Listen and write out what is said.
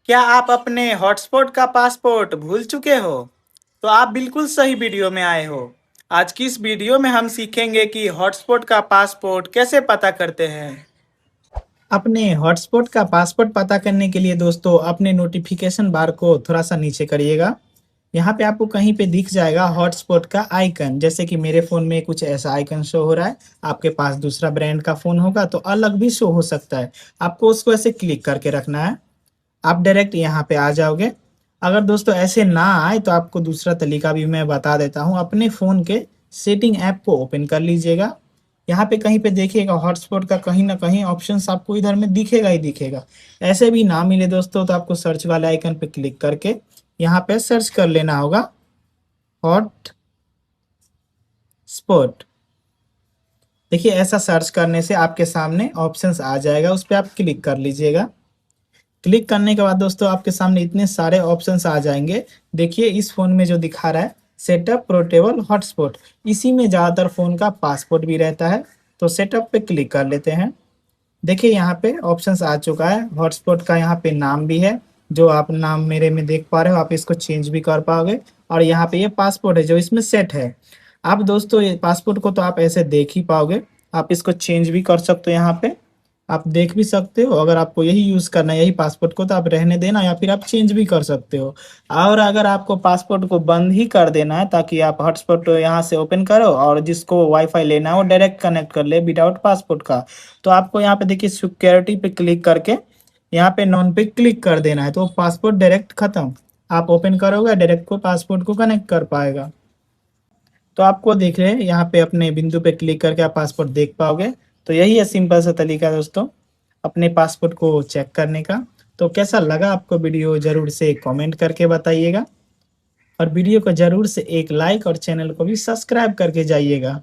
क्या आप अपने हॉटस्पॉट का पासपोर्ट भूल चुके हो? तो आप बिल्कुल सही वीडियो में आए हो। आज की इस वीडियो में हम सीखेंगे कि हॉटस्पॉट का पासपोर्ट कैसे पता करते हैं। अपने हॉटस्पॉट का पासपोर्ट पता करने के लिए दोस्तों अपने नोटिफिकेशन बार को थोड़ा सा नीचे करिएगा। यहाँ पे आपको कहीं पे दिख जाएगा हॉटस्पॉट का आइकन, जैसे कि मेरे फ़ोन में कुछ ऐसा आइकन शो हो रहा है। आपके पास दूसरा ब्रांड का फ़ोन होगा तो अलग भी शो हो सकता है। आपको उसको ऐसे क्लिक करके रखना है। आप डायरेक्ट यहाँ पे आ जाओगे। अगर दोस्तों ऐसे ना आए तो आपको दूसरा तरीका भी मैं बता देता हूँ। अपने फ़ोन के सेटिंग ऐप को ओपन कर लीजिएगा। यहाँ पे कहीं पे देखिएगा हॉटस्पॉट का कहीं ना कहीं ऑप्शंस आपको इधर में दिखेगा ही दिखेगा। ऐसे भी ना मिले दोस्तों तो आपको सर्च वाले आइकन पे क्लिक करके यहाँ पे सर्च कर लेना होगा हॉटस्पॉट। देखिए ऐसा सर्च करने से आपके सामने ऑप्शंस आ जाएगा, उस पर आप क्लिक कर लीजिएगा। क्लिक करने के बाद दोस्तों आपके सामने इतने सारे ऑप्शंस आ जाएंगे। देखिए इस फोन में जो दिखा रहा है सेटअप पोर्टेबल हॉटस्पॉट, इसी में ज़्यादातर फ़ोन का पासपोर्ट भी रहता है। तो सेटअप पे क्लिक कर लेते हैं। देखिए यहाँ पे ऑप्शंस आ चुका है। हॉटस्पॉट का यहाँ पे नाम भी है, जो आप नाम मेरे में देख पा रहे हो। आप इसको चेंज भी कर पाओगे। और यहाँ पे ये पासपोर्ट है जो इसमें सेट है। आप दोस्तों ये पासपोर्ट को तो आप ऐसे देख ही पाओगे। आप इसको चेंज भी कर सकते हो। यहाँ पे आप देख भी सकते हो। अगर आपको यही यूज़ करना है यही पासपोर्ट को तो आप रहने देना, या फिर आप चेंज भी कर सकते हो। और अगर आपको पासपोर्ट को बंद ही कर देना है ताकि आप हॉटस्पॉट यहाँ से ओपन करो और जिसको वाईफाई लेना है वो डायरेक्ट कनेक्ट कर ले विदाउट पासपोर्ट का, तो आपको यहाँ पे देखिए सिक्योरिटी पे क्लिक करके यहाँ पे नॉन पे क्लिक कर देना है। तो पासपोर्ट डायरेक्ट खत्म। आप ओपन करोगे डायरेक्ट को पासपोर्ट को कनेक्ट कर पाएगा। तो आपको देख रहे हैं यहाँ पे अपने बिंदु पे क्लिक करके आप पासपोर्ट देख पाओगे। तो यही है सिंपल सा तरीका दोस्तों अपने पासपोर्ट को चेक करने का। तो कैसा लगा आपको वीडियो जरूर से कमेंट करके बताइएगा। और वीडियो को जरूर से एक लाइक और चैनल को भी सब्सक्राइब करके जाइएगा।